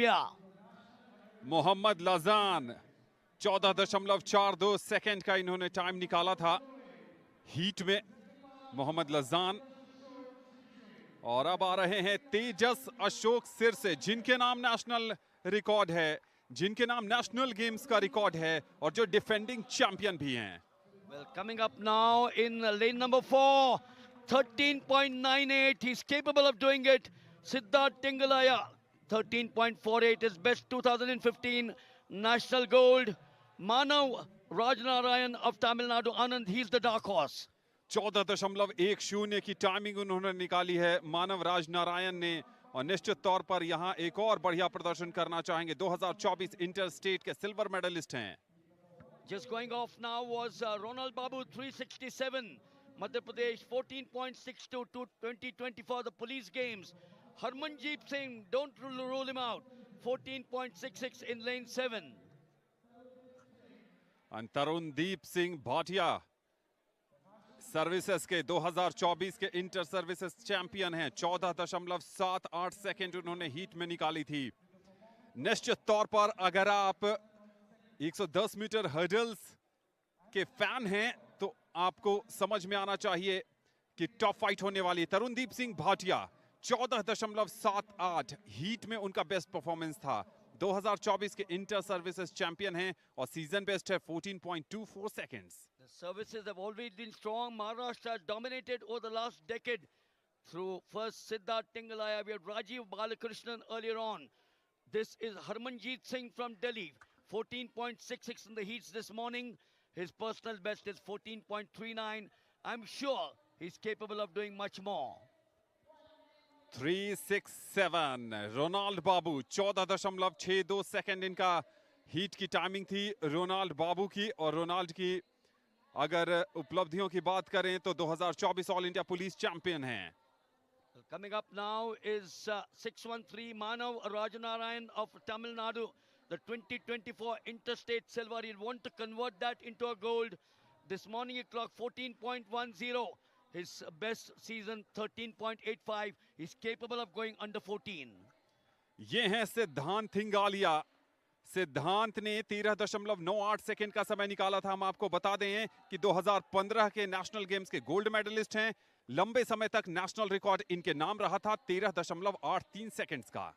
Yeah. Mohammad Lajan 14.42 second का इन्होंने time निकाला था हीट में। मोहम्मद लजान और अब आ रहे हैं तेजस अशोक सिरसे, जिनके नाम नेशनल रिकॉर्ड है, जिनके नाम नेशनल गेम्स का रिकॉर्ड है और जो डिफेंडिंग चैंपियन भी हैं। Well, coming up now in lane number 4, 13.98. He's capable of doing it. Siddharth Tingalaya, 13.48 is best 2015 national gold. Manav Rajnarayan of Tamil Nadu, Anand, he's the dark horse. 14.10 की timing उन्होंने निकाली है मानव राज नारायण ने, और निश्चित तौर पर यहां एक और बढ़िया प्रदर्शन करना चाहेंगे। 2024 इंटर स्टेट के सिल्वर मेडलिस्ट हैं। Just going off now was Ronald Babu, 367. Madhya Pradesh, 14.62 to 2024, the police games. Harmanjeet Singh, don't rule him out, 14.66 in lane 7. Tarundeep Singh Bhatia services के 2024 के इंटर सर्विसेज चैंपियन हैं। 14.78 सेकंड उन्होंने हीट में निकाली थी। निश्चित तौर पर अगर आप 110 मीटर हर्डल्स के फैन हैं तो आपको समझ में आना चाहिए कि टॉप फाइट होने वाली। तरुणदीप सिंह भाटिया 14.78 हीट में उनका बेस्ट परफॉर्मेंस था। 2024 के इंटर सर्विसेज चैंपियन हैं और सीजन बेस्ट है 14.24 seconds. The services have always been strong. Maharashtra has dominated over the last decade through first Siddharth Tingalaya. We had Rajiv Balakrishnan earlier on. This is Harmanjeet Singh from Delhi. 14.66 in the heats this morning. His personal best is 14.39. I'm sure he's capable of doing much more. 367 Ronald Babu 14.62 second इनका heat की timing थी Ronald बाबू की। और Ronald की अगर उपलब्धियों की बात करें तो 2024 ऑल इंडिया पुलिस चैंपियन हैं। Coming up now is 613 Manav Rajanarayan of Tamil Nadu, the 2024 Interstate Silver. He'll want to convert that into a gold. This morning he clocked 14.10. His best season 13.85. He's capable of going under 14. ये हैं सिद्धांत थिंगालिया। सिद्धांत ने 13.98 second का समय निकाला था। हम आपको बता दें कि 2015 के नेशनल गेम्स के गोल्ड मेडलिस्ट हैं। लंबे समय तक नेशनल रिकॉर्ड इनके नाम रहा था 13.83 सेकंड्स का।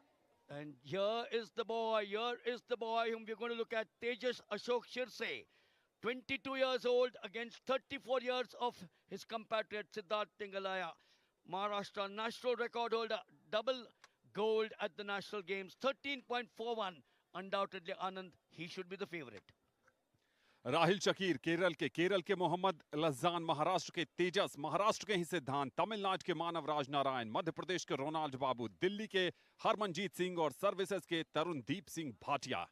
And here is the boy whom we're going to look at, Tejas Ashok Shirse, 22 years old against 34 years of his compatriot Siddharth Tingalaya. Maharashtra national record holder, double gold at the national games, 13.41. Undoubtedly, Anand, he should be the favorite. Rahil Shakir Kerala के मोहम्मद लजान, महाराष्ट्र के तेजस, महाराष्ट्र के ही सिद्धांत, तमिलनाडु के मानव राज नारायण, मध्य प्रदेश के Ronald बाबू, दिल्ली के हरमनजीत सिंह और services के Tarundeep Singh Bhatia.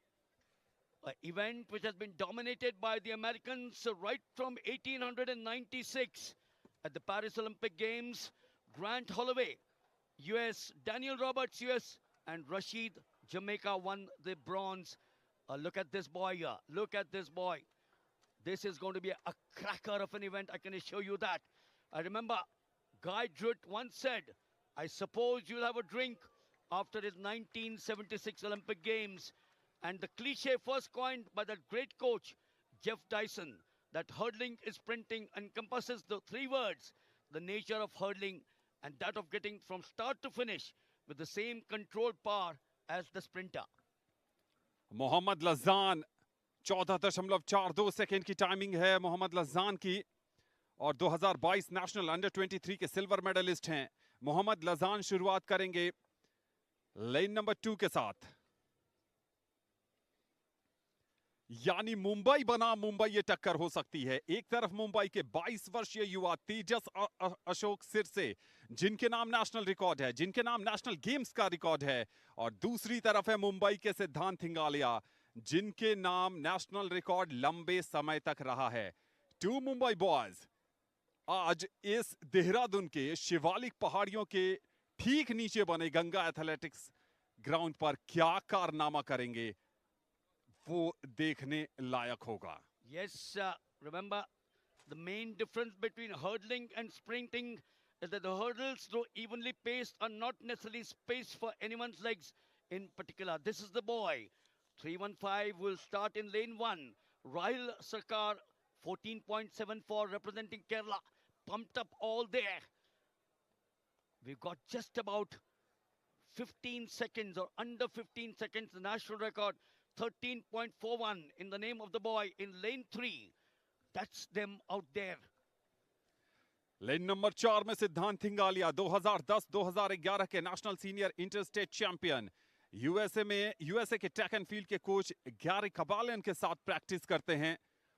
An event which has been dominated by the Americans right from 1896 at the Paris Olympic Games. Grant Holloway, US, Daniel Roberts, US, and Rashid, Jamaica won the bronze. Look at this boy here. Look at this boy. This is going to be a cracker of an event, I can assure you that. I remember Guy Druitt once said, I suppose you'll have a drink after his 1976 Olympic Games. And the cliche first coined by that great coach, Jeff Dyson, that hurdling is sprinting encompasses the three words, the nature of hurdling and that of getting from start to finish with the same controlled power as the sprinter. Mohammed Lajan 14.42 second की timing है मोहम्मद लजान की, और 2022 national under 23 के silver medallist हैं। मोहम्मद लजान शुरुआत करेंगे lane number 2 के साथ। यानी मुंबई बनाम मुंबई ये टक्कर हो सकती है। एक तरफ मुंबई के 22 वर्षीय युवा तेजस अशोक सिरसे, जिनके नाम नेशनल रिकॉर्ड है, जिनके नाम नेशनल गेम्स का रिकॉर्ड है, और दूसरी तरफ है मुंबई के सिद्धांत थिंगालिया, जिनके नाम नेशनल रिकॉर्ड लंबे समय तक रहा है। टू मुंबई बॉयज आज इस देहरादून के शिवालिक पहाड़ियों के ठीक नीचे बने गंगा एथलेटिक्स ग्राउंड पर क्या कारनामा करेंगे, वो देखने लायक होगा। Yes, remember the main difference between hurdling and sprinting is that the hurdles, though evenly paced, are not necessarily spaced for anyone's legs in particular. This is the boy. 315 will start in lane 1. Rahil Sarkar, 14.74, representing Kerala. Pumped up all there. We've got just about 15 seconds or under 15 seconds. The national record, 13.41 in the name of the boy in lane 3. That's them out there. Lane number 4 में सिद्धांत थिंगालिया 2010-2011 के national senior interstate champion USA के track and field के coach Gary कबालियन के साथ practice करते हैं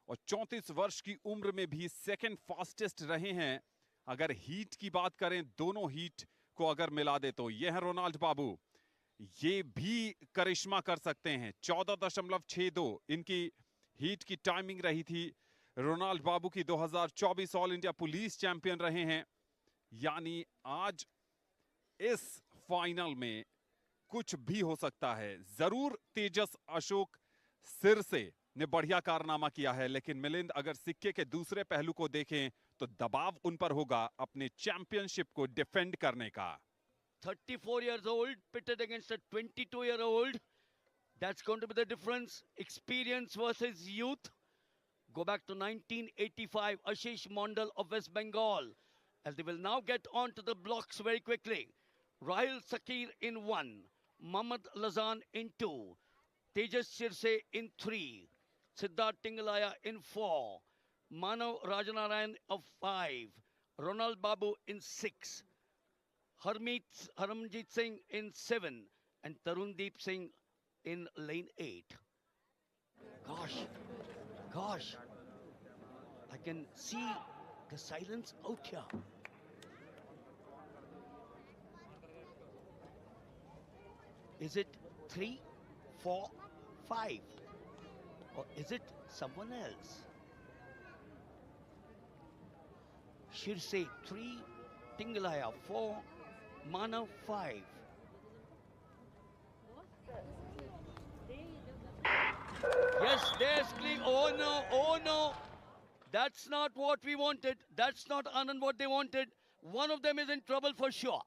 और 34 वर्ष की उम्र में भी सेकंड फास्टेस्ट रहे हैं। अगर हीट की बात करें, दोनों हीट को अगर मिला दे तो ये है रोनाल्ड बाबू, ये भी करिश्मा कर सकते हैं। 14.62 इनकी हीट की टाइमिंग रही थी। रोनाल्ड बाबू की 2024 ऑल इंडिया पुलिस चैंपियन रहे हैं। यानी आज इस फाइनल में कुछ भी हो सकता है। जरूर तेजस अशोक सिरसे ने बढ़िया कारनामा किया है, लेकिन मिलिंद अगर सिक्के के दूसरे पहलू को देखें तो दबाव उन पर होगा अपने चैंपियनशिप को डिफेंड करने का। 34 years old pitted against a 22-year-old. That's going to be the difference. Experience versus youth. Go back to 1985, Ashish Mondal of West Bengal. As they will now get on to the blocks very quickly. Rahil Sakir in 1. Mohammad Lazan in 2. Tejas Shirse in 3. Siddharth Tingalaya in 4. Manav Rajanarayan of 5. Ronald Babu in 6. Haramjit Singh in 7. And Tarundeep Singh in lane 8. Gosh, I can see the silence out here. Is it 3, 4, 5? Or is it someone else? Shirse 3, Tingalaya 4, Manav 5. Yes, there's clean. Oh no. That's not what we wanted. That's not Anand what they wanted. One of them is in trouble for sure.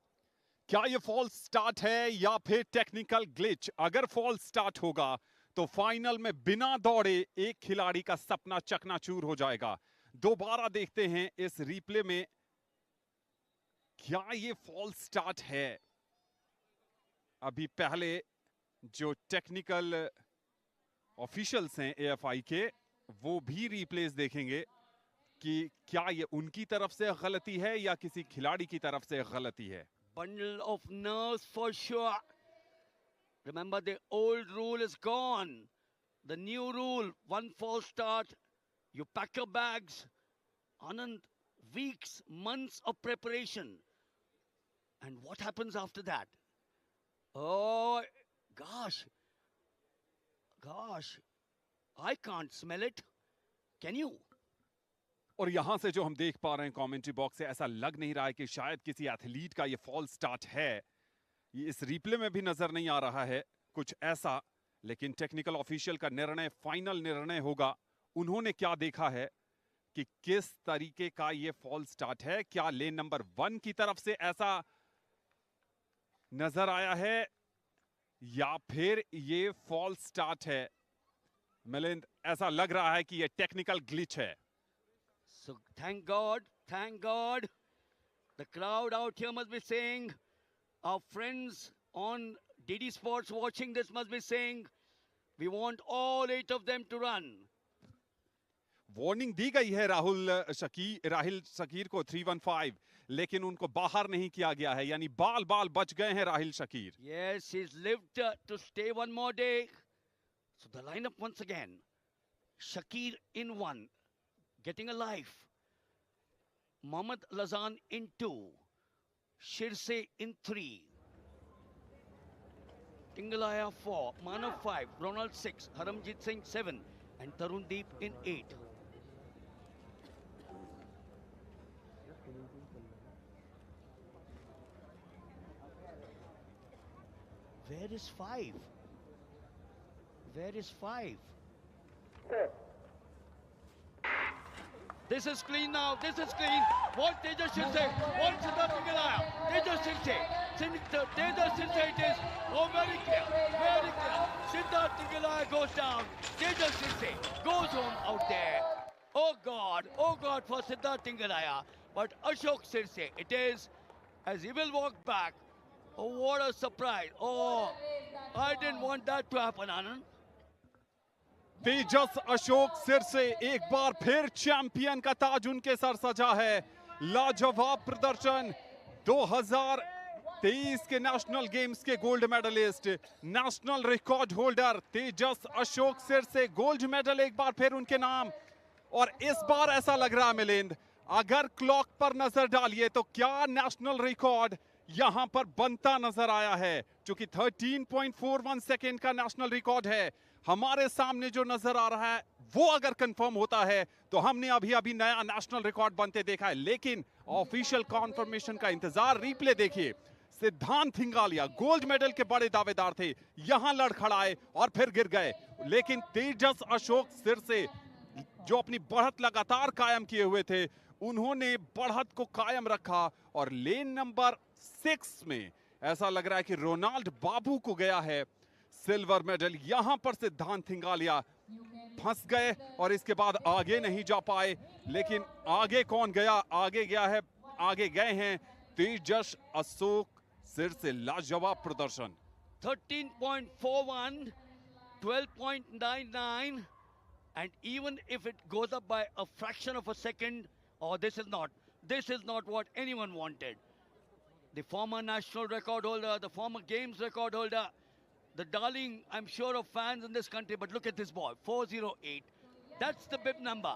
क्या ये false start है या फिर technical glitch? अगर false start होगा तो final में बिना दौड़े एक खिलाड़ी का सपना चकनाचूर हो जाएगा। दोबारा देखते हैं इस रिप्ले में, क्या ये फॉल्स स्टार्ट है? अभी पहले जो टेक्निकल ऑफिशियल्स हैं एएफआई के, वो भी रिप्लेस देखेंगे कि क्या ये उनकी तरफ से गलती है या किसी खिलाड़ी की तरफ से गलती है। Bundle of nerves for sure. Remember, the old rule is gone. The new rule, one false start, you pack your bags. Anand, weeks, months of preparation. And what happens after that? Oh, gosh, I can't smell it. Can you? और यहां से जो हम देख पा रहे हैं commentary box से, ऐसा लग नहीं रहा है कि शायद किसी एथलीट का ये फॉल्स स्टार्ट है। ये इस रिप्ले में भी नजर नहीं आ रहा है कुछ ऐसा, लेकिन टेक्निकल ऑफिशियल का निर्णय फाइनल निर्णय होगा। उन्होंने क्या देखा है कि किस तरीके का ये फॉल्स स्टार्ट है? क्या लेन नंबर 1 की तरफ से ऐसा नजर आया है या फिर ये फॉल्स स्टार्ट है? मिलिंद, ऐसा लग रहा है कि ये टेक्निकल ग्लिच है। So thank God. The crowd out here must be saying, our friends on DD Sports watching this must be saying, we want all 8 of them to run. Warning दी गई है राहिल शकीर को 315, लेकिन उनको बाहर नहीं किया गया है, यानी बाल बच गए हैं Rahil Shakir. Yes, he's lived to stay one more day. So the lineup once again. Shakir in 1, getting a life. Mohammad Lazan in 2. Shirse in 3. Tingalaya 4. Manav 5. Ronald 6. Haramjit Singh 7. And Tarundeep in 8. Where is 5? Where is 5? This is clean now. This is clean. What Tejas Shirse? What Siddharth Tingalaya? Tejas Shirse. Tejas Shirse it is. Oh, very clear. Very clear. Siddharth Tingalaya goes down. Tejas Shirse goes home out there. Oh God for Siddharth Tingalaya. But Ashok Sirse, it is, as he will walk back. Oh, what a surprise. Oh, I didn't want that to happen, Anand. तेजस अशोक सिरसे एक बार फिर champion का ताज उनके sir सजा है। लाजवाब प्रदर्शन। 2023 के नेशनल गेम्स के gold medalist, national record holder Tejas Ashok Sirse, gold medal एक बार फिर उनके नाम। और इस बार ऐसा लग रहा है मिलिंद, अगर क्लॉक पर नजर डालिए तो क्या नेशनल रिकॉर्ड यहां पर बनता नजर आया है। क्योंकि 13.41 सेकेंड का नेशनल रिकॉर्ड है हमारे सामने जो नजर आ रहा है, वो अगर कंफर्म होता है तो हमने अभी नया नेशनल रिकॉर्ड बनते देखा है। लेकिन ऑफिशियल कॉन्फर्मेशन का इंतजार, रिप्ले देखिए। सिद्धांत थिंगालिया गोल्ड मेडल के बड़े दावेदार थे, यहां लड़खड़ाए और फिर गिर गए। लेकिन तेजस अशोक सिरसे जो अपनी बढ़त लगातार कायम किए हुए थे, उन्होंने बढ़त को कायम रखा और लेन नंबर 6 में ऐसा लग रहा है कि रोनाल्ड बाबू को गया है सिल्वर मेडल। यहां पर सिद्धांत थिंगालिया फंस गए और इसके बाद आगे नहीं जा पाए। लेकिन आगे कौन गया? आगे गए हैं तेजस अशोक सिरसे। लाजवाब प्रदर्शन। 13.41, 12.99, and even if it goes up by a fraction of a second, this is not what anyone wanted. The former national record holder, the former games record holder, the darling, I'm sure, of fans in this country, but look at this ball, 408. That's the bib number.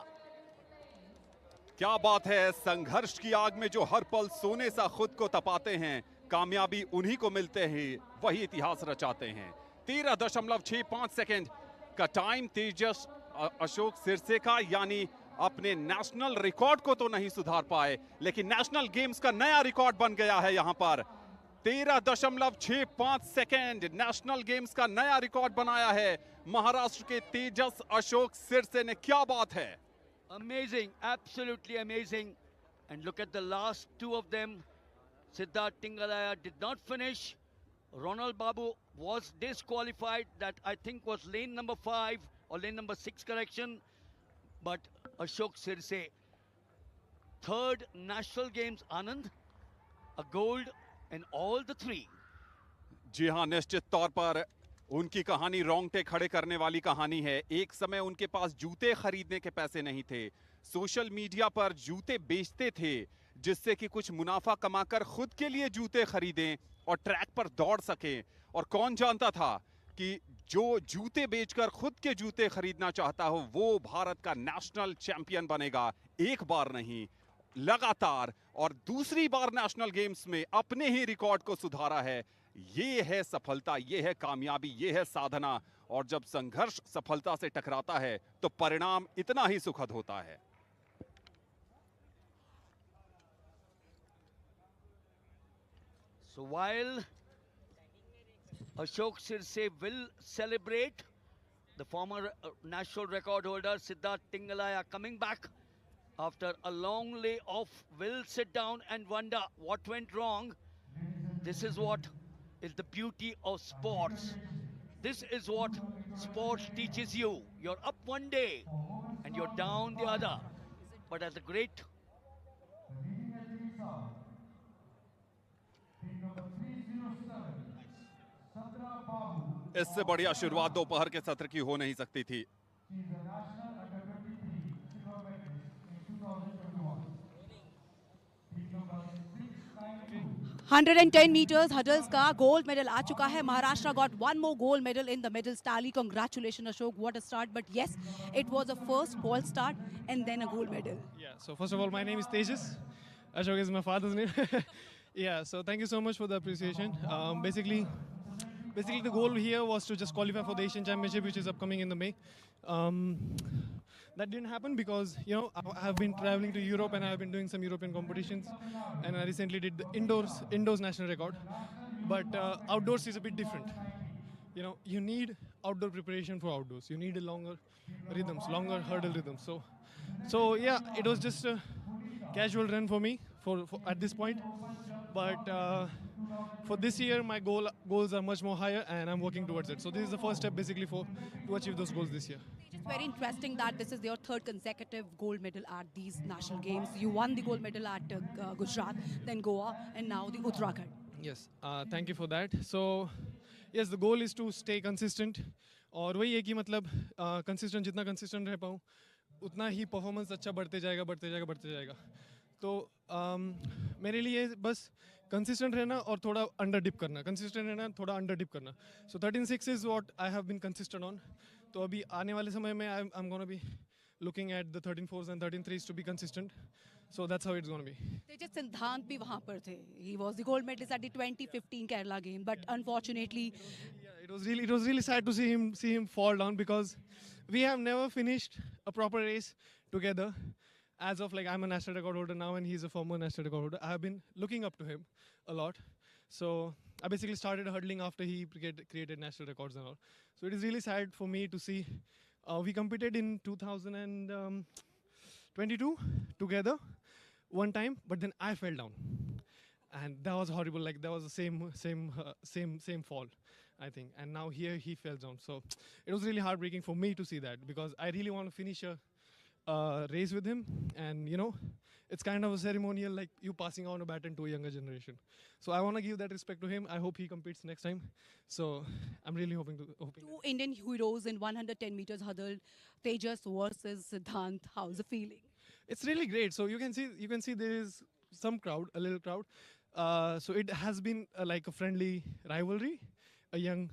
क्या बात है। संघर्ष की आग में जो हर पल सोने सा खुद को तपाते हैं, कामयाबी उन्हीं को मिलते हैं, वही इतिहास रचाते हैं। 13.65 सेकेंड का टाइम तेजस अशोक सिरसे का, यानी अपने नेशनल रिकॉर्ड को तो नहीं सुधार पाए, लेकिन नेशनल गेम्स का नया रिकॉर्ड बन गया है यहां पर। 13.65 सेकेंड नेशनल गेम्स का नया रिकॉर्ड बनाया है महाराष्ट्र के तेजस अशोक सिरसे ने। क्या बात है। Amazing, absolutely amazing. And look at the last two of them. Siddharth Tingalaya did not finish. Ronald Babu was disqualified. That I think was lane number 5 or lane number 6 correction. But Ashok Sirse, third national games, Anand, a gold in all the three. जी हाँ, निश्चित तौर पर उनकी कहानी रोंगटे खड़े करने वाली कहानी है। एक समय उनके पास जूते खरीदने के पैसे नहीं थे, सोशल मीडिया पर जूते बेचते थे जिससे कि कुछ मुनाफा कमाकर खुद के लिए जूते खरीदें और ट्रैक पर दौड़ सकें। और कौन जानता था कि जो जूते बेचकर खुद के जूते खरीदना चाहता हो वो भारत का नेशनल चैंपियन बनेगा। एक बार नहीं, लगातार, और दूसरी बार नेशनल गेम्स में अपने ही रिकॉर्ड को सुधारा है। ये है सफलता, ये है कामयाबी, ये है साधना। और जब संघर्ष सफलता से टकराता है तो परिणाम इतना ही सुखद होता है। So while Ashok Sirse will celebrate, the former national record holder Siddharth Tingalaya coming back after a long layoff will sit down and wonder what went wrong. This is what is the beauty of sports. This is what sports teaches you. You're up one day and you're down the other. But as a great इससे बढ़िया शुरुआत दोपहर के सत्र की हो नहीं सकती थी। 110 meters hurdles का gold medal आ चुका है। Maharashtra got one more gold medal in the medals tally. Congratulations, Ashok. What a start. But yes, it was a first false start and then a gold medal. Yeah, so first of all, my name is Tejas. Ashok is my father's name. Yeah, so thank you so much for the appreciation. Basically, the goal here was to just qualify for the Asian Championship, which is upcoming in the May. That didn't happen because, you know, I have been traveling to Europe and I have been doing some European competitions, and I recently did the indoors national record. But outdoors is a bit different. You know, you need outdoor preparation for outdoors. You need a longer rhythms, longer hurdle rhythms. So yeah, it was just a casual run for me for at this point. But for this year, my goals are much more higher, and I'm working towards it. So this is the first step, basically, to achieve those goals this year. It's very interesting that this is your third consecutive gold medal at these national games. You won the gold medal at Gujarat, then Goa, and now the Uttarakhand. Yes, thank you for that. So, yes, the goal is to stay consistent. और वही है कि मतलब consistent जितना consistent रह पाऊँ उतना ही performance अच्छा बढ़ते जाएगा बढ़ते जाएगा बढ़ते जाएगा. तो मेरे लिए बस consistent रहना और थोड़ा under dip करना, consistent रहना थोड़ा under dip करना. So 13.6 is what I have been consistent on. तो अभी आने वाले समय में I'm gonna be looking at the 13.4s and 13.3s to be consistent. So that's how it's gonna be. Tejas Siddhant भी वहाँ पर थे. He was the gold medalist at the 2015 Kerala game, but unfortunately, Yeah, it was really sad to see him fall down because we have never finished a proper race together. As of like I'm a national record holder now and he's a former national record holder. I have been looking up to him a lot. So I basically started hurdling after he created national records and all. So it is really sad for me to see. We competed in 2022 together one time, but then I fell down, and that was horrible. Like that was the same fall, I think. And now here he fell down. So it was really heartbreaking for me to see that because I really want to finish a race with him, and you know, it's kind of a ceremonial, like you passing on a baton to a younger generation. So I want to give that respect to him. I hope he competes next time. So I'm really hoping. two Indian heroes in 110 meters hurdle, Tejas versus Siddhant. How's the feeling? It's really great. So you can see there is some crowd, a little crowd. So it has been like a friendly rivalry. A young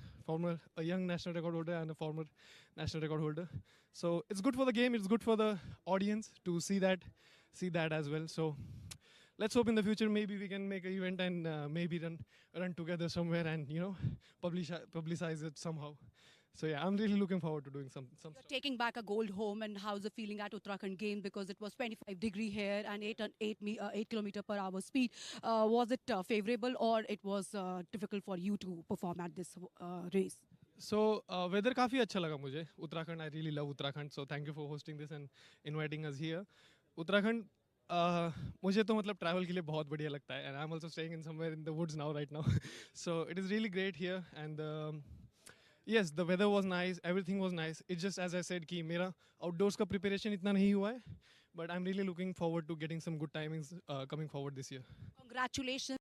national record holder and a former national record holder. So it's good for the game. It's good for the audience to see that as well. So let's hope in the future maybe we can make an event and maybe run together somewhere and you know publicize it somehow. So yeah, I'm really looking forward to doing some You're stuff. taking back a gold home, and how's the feeling at Uttarakhand game because it was 25-degree here and 8 kilometer per hour speed. Was it favorable or it was difficult for you to perform at this race? So weather काफ़ी अच्छा लगा मुझे. Uttarakhand, I really love Uttarakhand. So thank you for hosting this and inviting us here. Uttarakhand मुझे तो मतलब travel के लिए बहुत बढ़िया लगता है. And I'm also staying in somewhere in the woods now right now. So it is really great here. And yes, the weather was nice. Everything was nice. It's just as I said कि मेरा outdoors का preparation इतना नहीं हुआ है. But I'm really looking forward to getting some good timings coming forward this year. Congratulations.